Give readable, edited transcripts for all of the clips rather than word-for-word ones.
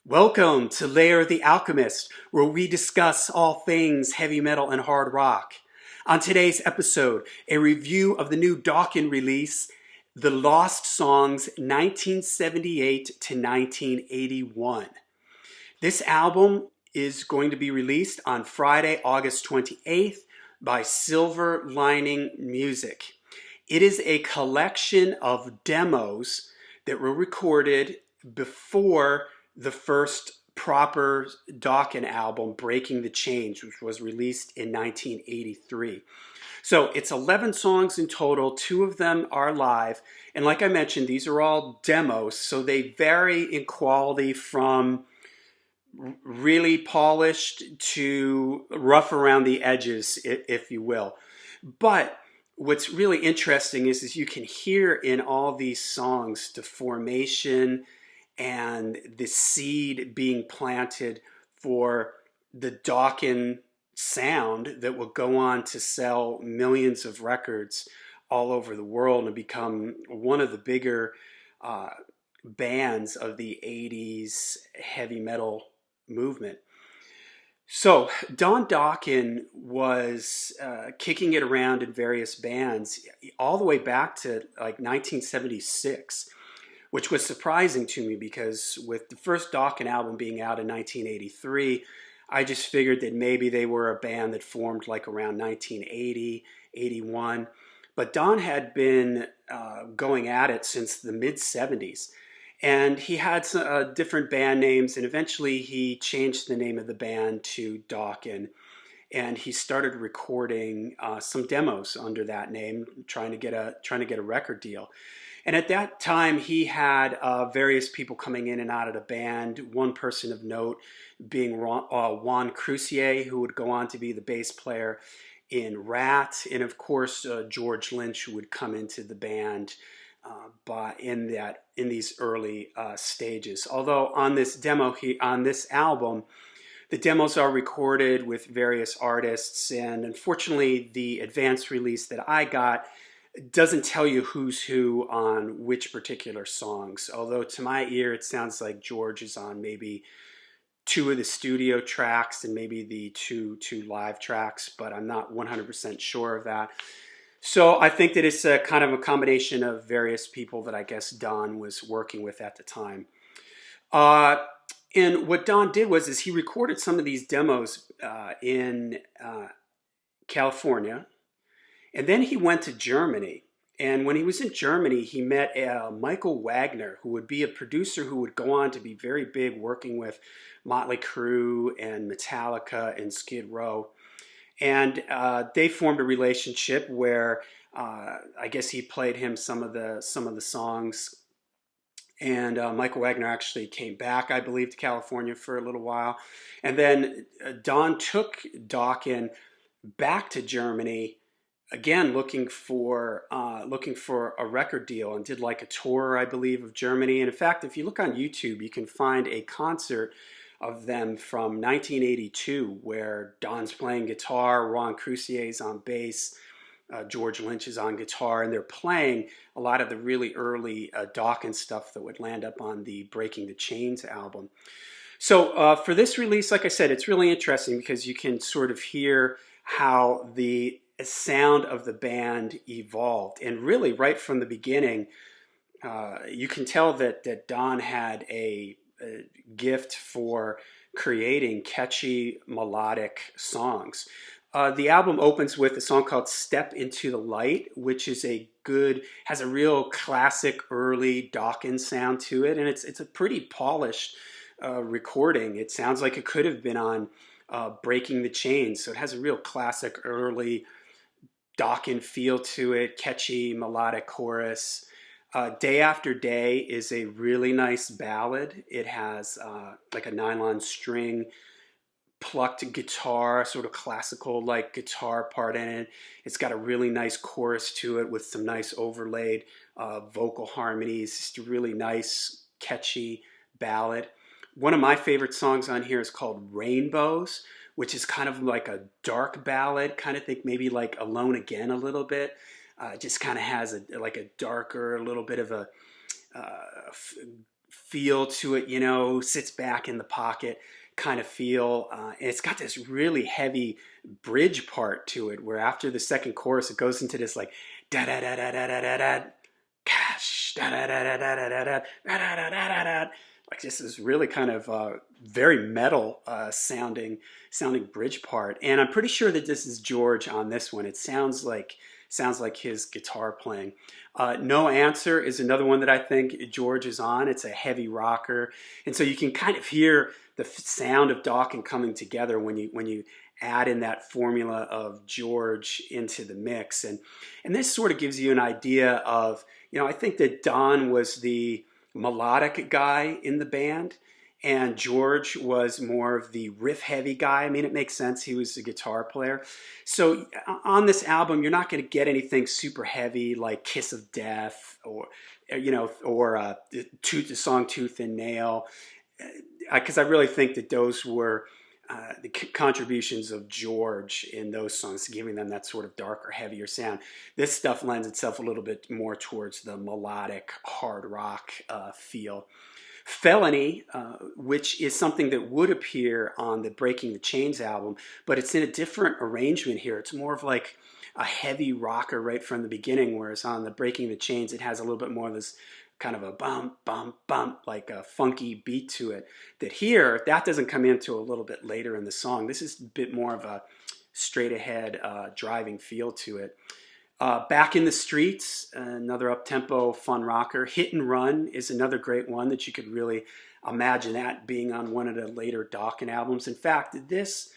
Welcome to Layer the Alchemist, where we discuss all things heavy metal and hard rock. On today's episode, a review of the new Dokken release, The Lost Songs 1978 to 1981. This album is going to be released on Friday, August 28th by Silver Lining Music. It is a collection of demos that were recorded before the first proper Dokken album, Breaking the Chains, which was released in 1983. So it's 11 songs in total. 2 of them are live. And like I mentioned, these are all demos, so they vary in quality from really polished to rough around the edges, if you will. But what's really interesting is you can hear in all these songs the formation and the seed being planted for the Dokken sound that will go on to sell millions of records all over the world and become one of the bigger bands of the 80s heavy metal movement. So Don Dokken was kicking it around in various bands all the way back to like 1976, which was surprising to me because with the first Dokken album being out in 1983, I just figured that maybe they were a band that formed like around 1980, 81. But Don had been going at it since the mid-70s. And he had some, different band names, and eventually he changed the name of the band to Dokken. And he started recording some demos under that name, trying to get a record deal. And at that time, he had various people coming in and out of the band. One person of note being Juan Crucier, who would go on to be the bass player in Rat, and of course George Lynch, who would come into the band in these early stages. Although on this album, the demos are recorded with various artists, and unfortunately, the advanced release that I got doesn't tell you who's who on which particular songs. Although to my ear, it sounds like George is on maybe 2 of the studio tracks and maybe the two live tracks, but I'm not 100% sure of that. So I think that it's a kind of a combination of various people that I guess Don was working with at the time. And what Don did is he recorded some of these demos in California, and then he went to Germany. And when he was in Germany, he met Michael Wagner, who would be a producer who would go on to be very big, working with Motley Crue and Metallica and Skid Row. And they formed a relationship where I guess he played him some of the songs. And Michael Wagner actually came back, I believe, to California for a little while. And then Don took Dokken back to Germany, again looking for a record deal, and did like a tour, I believe, of Germany. And in fact, if you look on YouTube, you can find a concert of them from 1982 where Don's playing guitar, Ron Crucier's on bass, George Lynch is on guitar, and they're playing a lot of the really early Dokken stuff that would land up on the Breaking the Chains album. So for this release, like I said, it's really interesting because you can sort of hear how the sound of the band evolved. And really right from the beginning, you can tell that Don had a gift for creating catchy melodic songs. The album opens with a song called Step Into the Light, which is has a real classic early Dokken sound to it, and it's a pretty polished recording. It sounds like it could have been on Breaking the Chains, so it has a real classic early Dokken feel to it, catchy melodic chorus. Day After Day is a really nice ballad. It has like a nylon string plucked guitar, sort of classical like guitar part in it. It's got a really nice chorus to it with some nice overlaid vocal harmonies. Just a really nice, catchy ballad. One of my favorite songs on here is called Rainbows, which is kind of like a dark ballad, kind of think maybe like Alone Again a little bit. Just kind of has a darker, a little bit of a feel to it, you know, sits back in the pocket kind of feel. And it's got this really heavy bridge part to it where after the second chorus, it goes into this like da da da da da da da da cash da da da da da da da da da da da da, like this is really kind of very metal sounding bridge part. And I'm pretty sure that this is George on this one. It sounds like his guitar playing. No Answer is another one that I think George is on. It's a heavy rocker, and so you can kind of hear the sound of Dokken coming together when you add in that formula of George into the mix. And this sort of gives you an idea of, you know, I think that Don was the melodic guy in the band, and George was more of the riff heavy guy. I mean, it makes sense. He was a guitar player. So on this album, you're not going to get anything super heavy like Kiss of Death or, you know, or the song Tooth and Nail, because I really think that those were the contributions of George in those songs, giving them that sort of darker, heavier sound. This stuff lends itself a little bit more towards the melodic hard rock feel. Felony, which is something that would appear on the Breaking the Chains album, but it's in a different arrangement here. It's more of like a heavy rocker right from the beginning, whereas on the Breaking the Chains, it has a little bit more of this kind of a bump, bump, bump, like a funky beat to it. That here, that doesn't come into a little bit later in the song. This is a bit more of a straight ahead driving feel to it. Back in the Streets, another up-tempo fun rocker. Hit and Run is another great one that you could really imagine that being on one of the later Dokken albums. In fact, this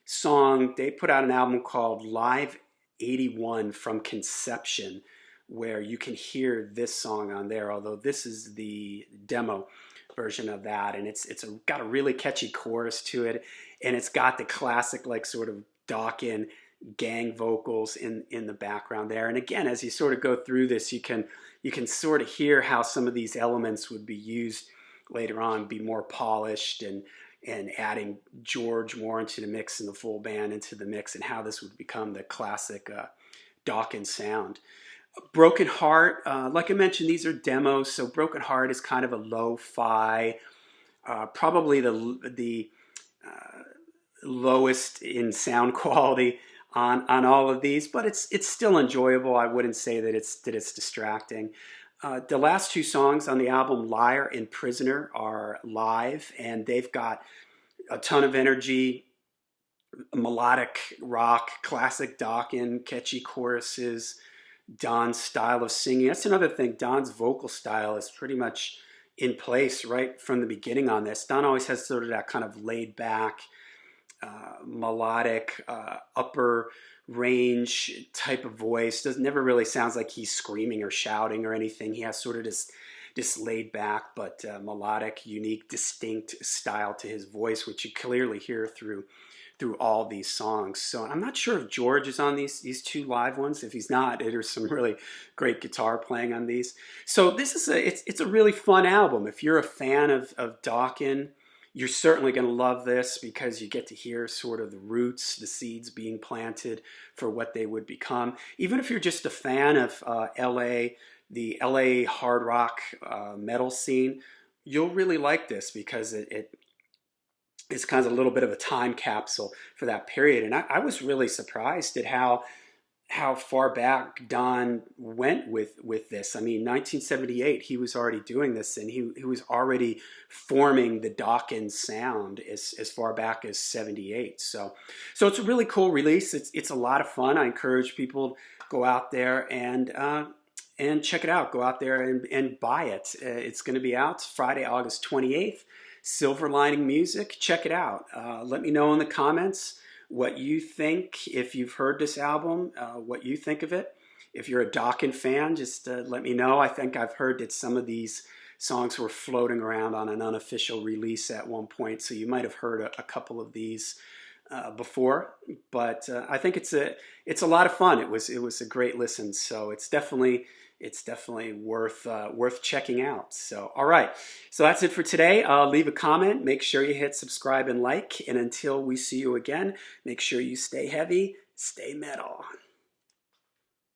song, they put out an album called Live 81 from Conception, where you can hear this song on there, although this is the demo version of that. And it's got a really catchy chorus to it, and it's got the classic like sort of Dokken gang vocals in the background there. And again, as you sort of go through this, you can sort of hear how some of these elements would be used later on, be more polished, and adding George more into the mix and the full band into the mix, and how this would become the classic Dokken sound. Broken Heart, like I mentioned, these are demos, so Broken Heart is kind of a lo-fi, probably the lowest in sound quality on all of these, but it's still enjoyable. I wouldn't say that it's distracting. The last two songs on the album, Liar and Prisoner, are live, and they've got a ton of energy, melodic rock, classic Dokken, catchy choruses, Don's style of singing. That's another thing. Don's vocal style is pretty much in place right from the beginning on this. Don always has sort of that kind of laid back, melodic, upper range type of voice. Never really sounds like he's screaming or shouting or anything. He has sort of this laid back but melodic, unique, distinct style to his voice, which you clearly hear through all these songs. So I'm not sure if George is on these two live ones. If he's not, there's some really great guitar playing on these. So this is it's a really fun album. If you're a fan of Dokken, you're certainly going to love this, because you get to hear sort of the roots, the seeds being planted for what they would become. Even if you're just a fan of the LA hard rock metal scene, you'll really like this, because it's kind of a little bit of a time capsule for that period. And I was really surprised at how far back Don went with this. I mean, 1978, he was already doing this, and he was already forming the Dokken sound as far back as 78. So it's a really cool release. It's a lot of fun. I encourage people to go out there and check it out. Go out there and buy it. It's going to be out Friday, August 28th. Silver Lining Music. Check it out. Let me know in the comments what you think. If you've heard this album, what you think of it. If you're a Dokken fan, just let me know. I think I've heard that some of these songs were floating around on an unofficial release at one point, so you might have heard a couple of these before. But I think it's a lot of fun. It was a great listen, so it's definitely worth checking out. So, all right. So that's it for today. Leave a comment. Make sure you hit subscribe and like. And until we see you again, make sure you stay heavy, stay metal.